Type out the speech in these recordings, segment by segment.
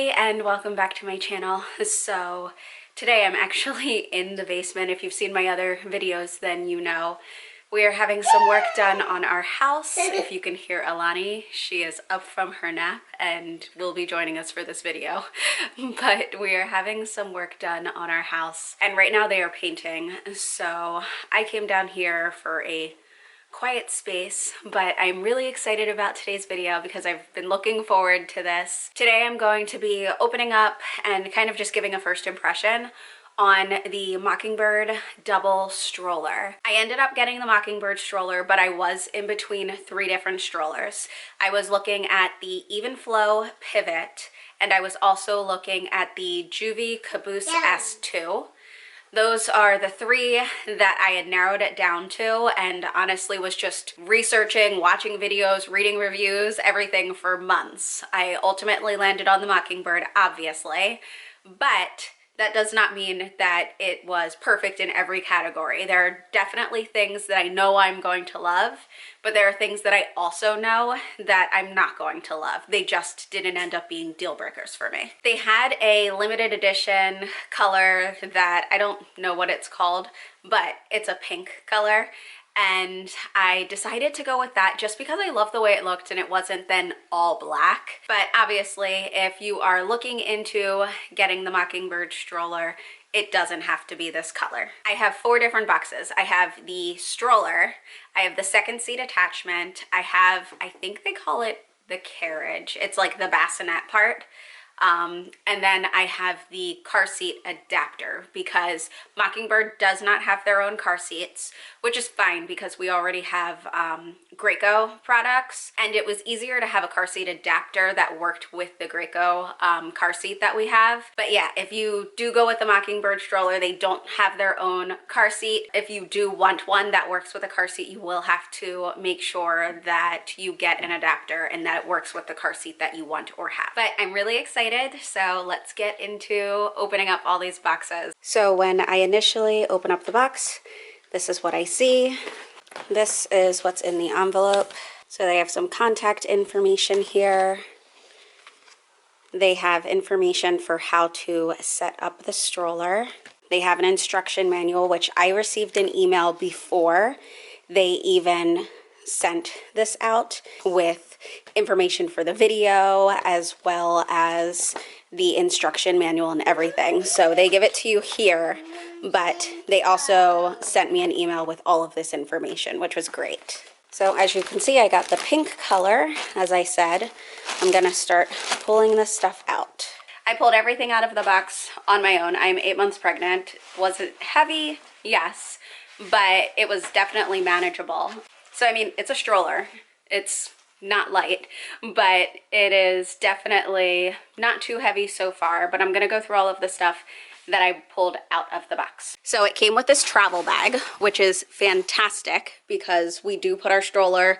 everybody, and welcome back to my channel. So today I'm actually in the basement. If you've seen my other videos, then you know we are having some work done on our house. If you can hear Alani, she is up from her nap and will be joining us for this video. But we are having some work done on our house, and right now they are painting. So I came down here for a quiet space, but I'm really excited about today's video because I've been looking forward to this. Today I'm going to be opening up and kind of just giving a first impression on the Mockingbird double stroller. I ended up getting the Mockingbird stroller, but I was in between three different strollers. I was looking at the Even Flow Pivot, and I was also looking at the Juvie Caboose S2. Those are the three that I had narrowed it down to, and honestly was just researching, watching videos, reading reviews, everything for months. I ultimately landed on the Mockingbird, obviously, but that does not mean that it was perfect in every category. There are definitely things that I know I'm going to love, but there are things that I also know that I'm not going to love. They just didn't end up being deal breakers for me. They had a limited edition color that I don't know what it's called, but it's a pink color. And I decided to go with that just because I love the way it looked and it wasn't then all black. But obviously, if you are looking into getting the Mockingbird stroller, it doesn't have to be this color. I have four different boxes. I have the stroller, I have the second seat attachment, I have, I think they call it the carriage. It's like the bassinet part. And then I have the car seat adapter because Mockingbird does not have their own car seats, which is fine because we already have Graco products, and it was easier to have a car seat adapter that worked with the Graco car seat that we have. But yeah, if you do go with the Mockingbird stroller, they don't have their own car seat. If you do want one that works with a car seat, you will have to make sure that you get an adapter and that it works with the car seat that you want or have. But I'm really excited. So let's get into opening up all these boxes. So when I initially open up the box, this is what I see. This is what's in the envelope. So they have some contact information here. They have information for how to set up the stroller. They have an instruction manual, which I received an email before they even sent this out, with information for the video as well as the instruction manual and everything. So they give it to you here, but they also sent me an email with all of this information, which was great. So as you can see, I got the pink color. As I said, I'm gonna start pulling this stuff out. I pulled everything out of the box on my own. I'm 8 months pregnant. Was it heavy? Yes, but it was definitely manageable. So, I mean, it's a stroller. It's not light, but it is definitely not too heavy so far. But I'm going to go through all of the stuff that I pulled out of the box. So it came with this travel bag, which is fantastic because we do put our stroller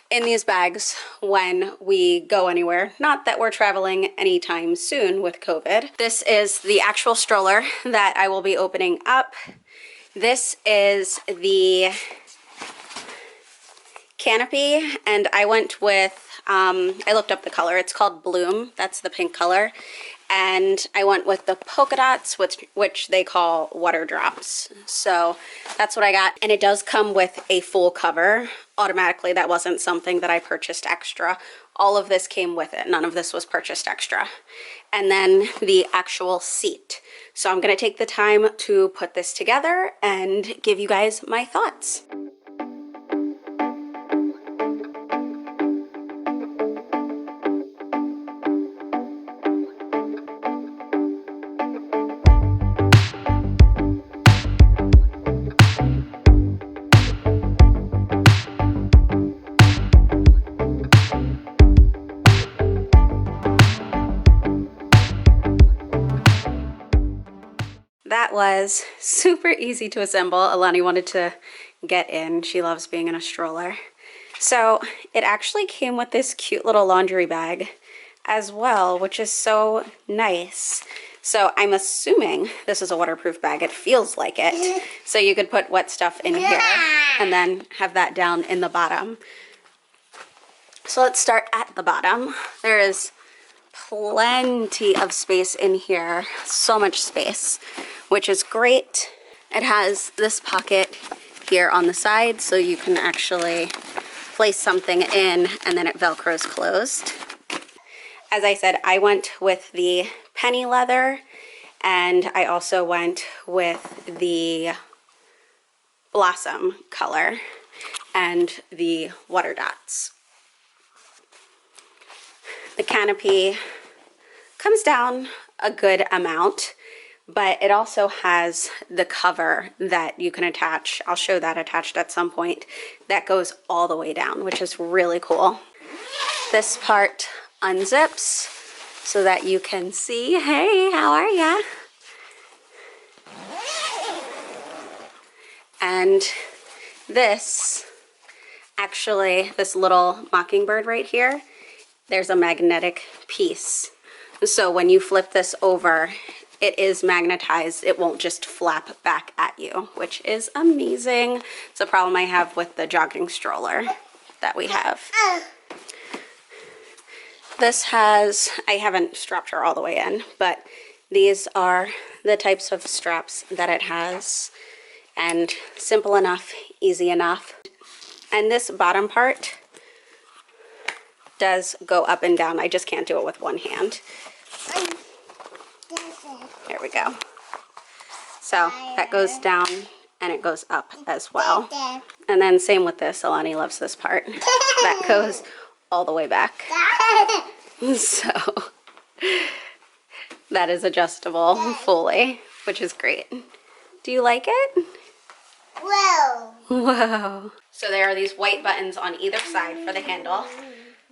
in these bags when we go anywhere. Not that we're traveling anytime soon with COVID. This is the actual stroller that I will be opening up. This is the canopy, and I went with, I looked up the color. It's called Bloom. That's the pink color. And I went with the polka dots, which they call water drops. So that's what I got. And it does come with a full cover automatically. That wasn't something that I purchased extra. All of this came with it. None of this was purchased extra. And then the actual seat. So I'm going to take the time to put this together and give you guys my thoughts. That was super easy to assemble. Alani wanted to get in. She loves being in a stroller. So it actually came with this cute little laundry bag as well, which is so nice. So I'm assuming this is a waterproof bag. It feels like it. So you could put wet stuff in here and then have that down in the bottom. So let's start at the bottom. There is plenty of space in here, so much space, which is great. It has this pocket here on the side, so you can actually place something in and then it Velcros closed. As I said, I went with the penny leather, and I also went with the blossom color and the water dots. The canopy comes down a good amount, but it also has the cover that you can attach. I'll show that attached at some point. That goes all the way down, which is really cool. This part unzips so that you can see, hey, how are ya? And this, actually, this little mockingbird right here, there's a magnetic piece. So when you flip this over, it is magnetized. It won't just flap back at you, which is amazing. It's a problem I have with the jogging stroller that we have. This has, I haven't strapped her all the way in, but these are the types of straps that it has. And simple enough, easy enough. And this bottom part does go up and down. I just can't do it with one hand. There we go. So that goes down and it goes up as well. And then same with this. Alani loves this part. That goes all the way back. So that is adjustable fully, which is great. Do you like it? Whoa. Whoa. So there are these white buttons on either side for the handle,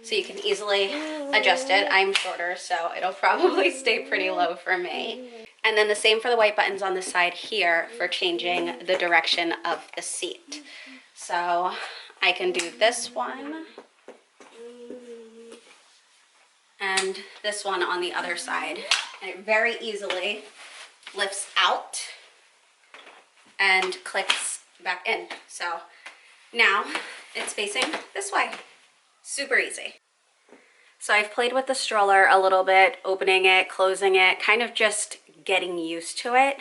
so you can easily adjust it. I'm shorter, so it'll probably stay pretty low for me. And then the same for the white buttons on the side here for changing the direction of the seat. So I can do this one and this one on the other side. And it very easily lifts out and clicks back in. So now it's facing this way. Super easy. So I've played with the stroller a little bit, opening it, closing it, kind of just getting used to it.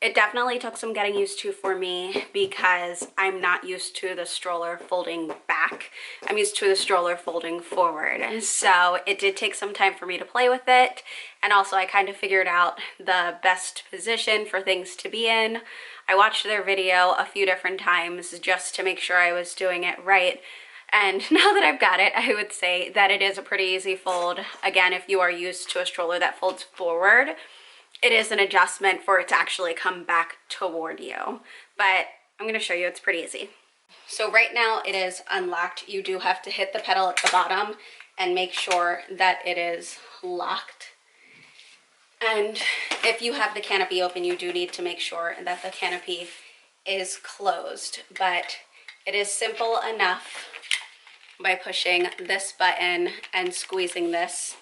It definitely took some getting used to for me because I'm not used to the stroller folding back. I'm used to the stroller folding forward. So it did take some time for me to play with it. And also I kind of figured out the best position for things to be in. I watched their video a few different times just to make sure I was doing it right. And now that I've got it, I would say that it is a pretty easy fold. Again, if you are used to a stroller that folds forward, it is an adjustment for it to actually come back toward you. But I'm gonna show you, it's pretty easy. So right now it is unlocked. You do have to hit the pedal at the bottom and make sure that it is locked. And if you have the canopy open, you do need to make sure that the canopy is closed. But it is simple enough by pushing this button and squeezing this.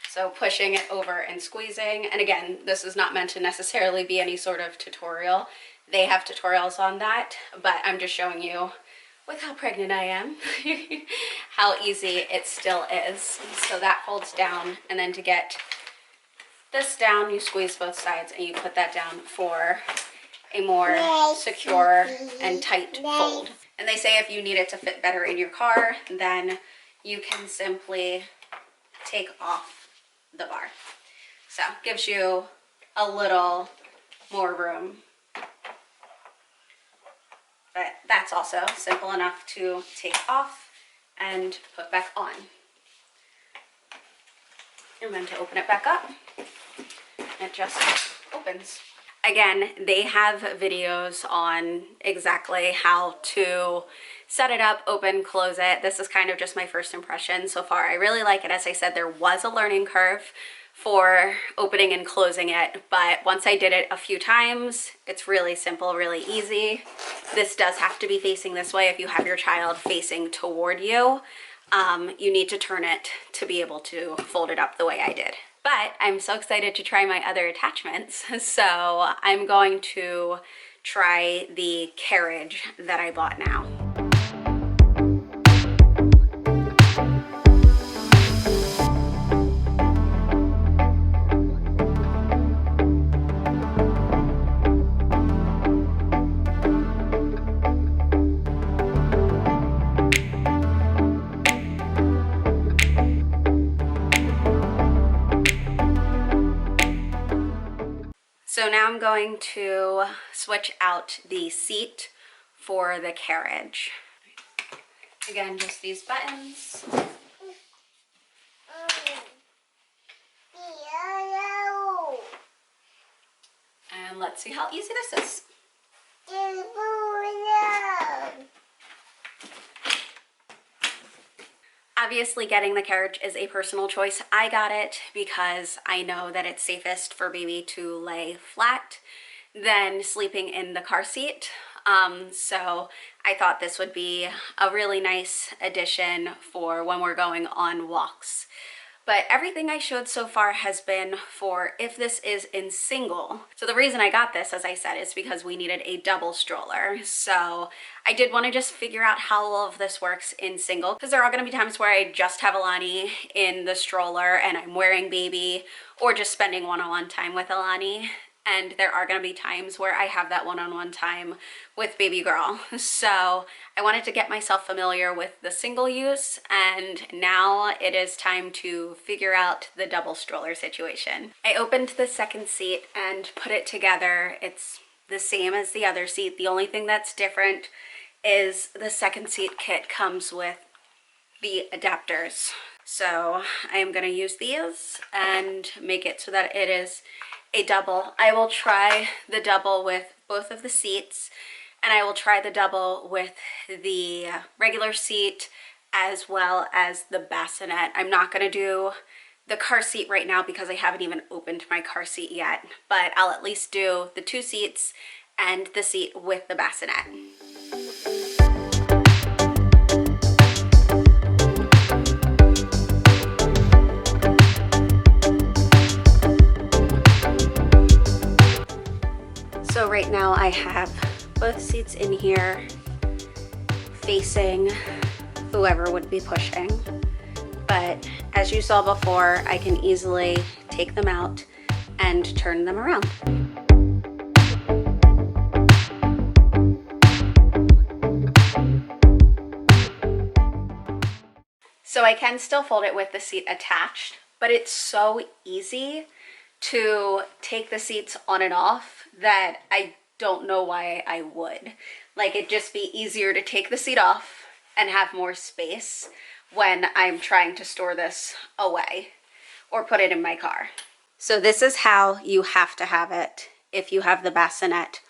So pushing it over and squeezing. And again, this is not meant to necessarily be any sort of tutorial. They have tutorials on that, but I'm just showing you with how pregnant I am, how easy it still is. So that folds down, and then to get this down, you squeeze both sides and you put that down for a more secure and tight fold. And they say if you need it to fit better in your car, then you can simply take off the bar. So gives you a little more room. But that's also simple enough to take off and put back on. And then to open it back up, it just opens. Again, they have videos on exactly how to set it up, open, close it. This is kind of just my first impression so far. I really like it. As I said, there was a learning curve for opening and closing it, but once I did it a few times, it's really simple, really easy. This does have to be facing this way. If you have your child facing toward you, you need to turn it to be able to fold it up the way I did. But I'm so excited to try my other attachments. So I'm going to try the carriage that I bought now. So now I'm going to switch out the seat for the carriage. Again, just these buttons. And let's see how easy this is. Obviously, getting the carriage is a personal choice. I got it because I know that it's safest for baby to lay flat than sleeping in the car seat. So I thought this would be a really nice addition for when we're going on walks. But everything I showed so far has been for if this is in single. So the reason I got this, as I said, is because we needed a double stroller. So I did want to just figure out how all of this works in single, because there are going to be times where I just have Alani in the stroller and I'm wearing baby, or just spending one-on-one time with Alani. And there are going to be times where I have that one-on-one time with baby girl. So I wanted to get myself familiar with the single use, and now it is time to figure out the double stroller situation. I opened the second seat and put it together. It's the same as the other seat. The only thing that's different is the second seat kit comes with the adapters. So I am going to use these and make it so that it is a double. I will try the double with both of the seats, and I will try the double with the regular seat as well as the bassinet. I'm not going to do the car seat right now because I haven't even opened my car seat yet, but I'll at least do the two seats and the seat with the bassinet. So right now I have both seats in here facing whoever would be pushing. But as you saw before, I can easily take them out and turn them around. So I can still fold it with the seat attached, but it's so easy to take the seats on and off that I don't know why I would. Like, it'd just be easier to take the seat off and have more space when I'm trying to store this away or put it in my car. So this is how you have to have it if you have the bassinet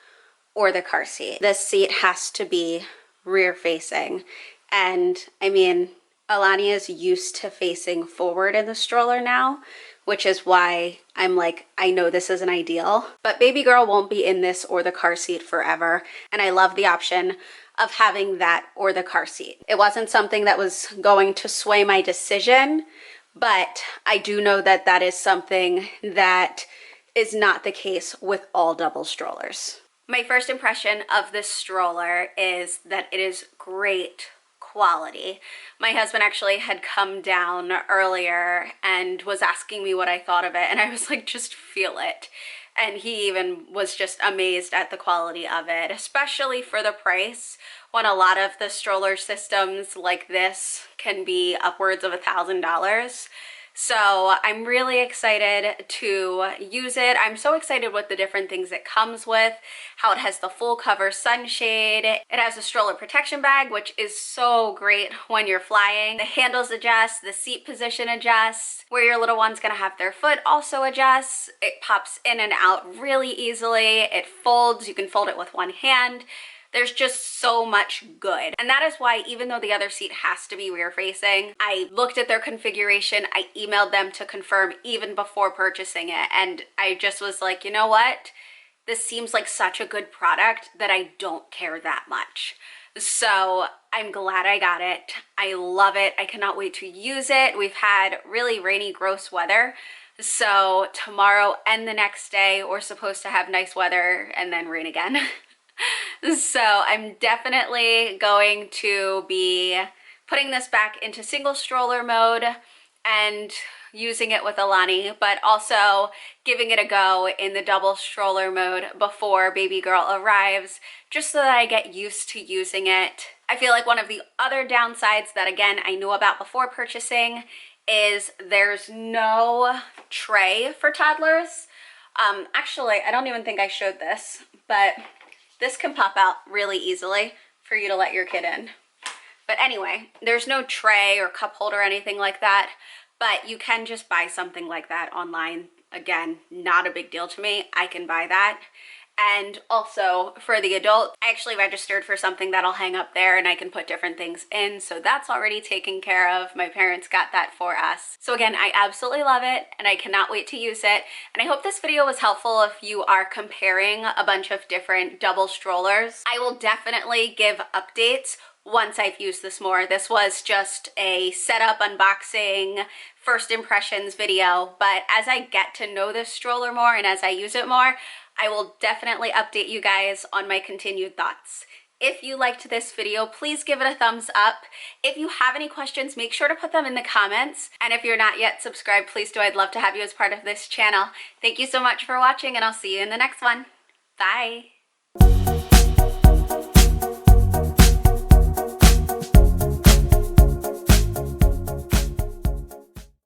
or the car seat. This seat has to be rear facing. And I mean, Alani is used to facing forward in the stroller now, which is why I'm like, I know this isn't ideal, but baby girl won't be in this or the car seat forever. And I love the option of having that or the car seat. It wasn't something that was going to sway my decision, but I do know that that is something that is not the case with all double strollers. My first impression of this stroller is that it is great quality. My husband actually had come down earlier and was asking me what I thought of it, and I was like, just feel it. And he even was just amazed at the quality of it, especially for the price, when a lot of the stroller systems like this can be upwards of $1,000. So I'm really excited to use it. I'm so excited with the different things it comes with, how it has the full cover sunshade. It has a stroller protection bag, which is so great when you're flying. The handles adjust, the seat position adjusts, where your little one's gonna have their foot also adjusts. It pops in and out really easily. It folds, you can fold it with one hand. There's just so much good. And that is why, even though the other seat has to be rear facing, I looked at their configuration, I emailed them to confirm even before purchasing it. And I just was like, you know what? This seems like such a good product that I don't care that much. So I'm glad I got it. I love it. I cannot wait to use it. We've had really rainy, gross weather. So tomorrow and the next day, we're supposed to have nice weather and then rain again. So I'm definitely going to be putting this back into single stroller mode and using it with Alani, but also giving it a go in the double stroller mode before baby girl arrives, just so that I get used to using it. I feel like one of the other downsides that, again, I knew about before purchasing is there's no tray for toddlers. Actually, I don't even think I showed this, but this can pop out really easily for you to let your kid in. But anyway, there's no tray or cup holder or anything like that, but you can just buy something like that online. Again, not a big deal to me. I can buy that. And also for the adult, I actually registered for something that'll hang up there and I can put different things in. So that's already taken care of. My parents got that for us. So again, I absolutely love it and I cannot wait to use it. And I hope this video was helpful if you are comparing a bunch of different double strollers. I will definitely give updates once I've used this more. This was just a setup, unboxing, first impressions video, but as I get to know this stroller more and as I use it more, I will definitely update you guys on my continued thoughts. If you liked this video, please give it a thumbs up. If you have any questions, make sure to put them in the comments. And if you're not yet subscribed, please do. I'd love to have you as part of this channel. Thank you so much for watching and I'll see you in the next one. Bye.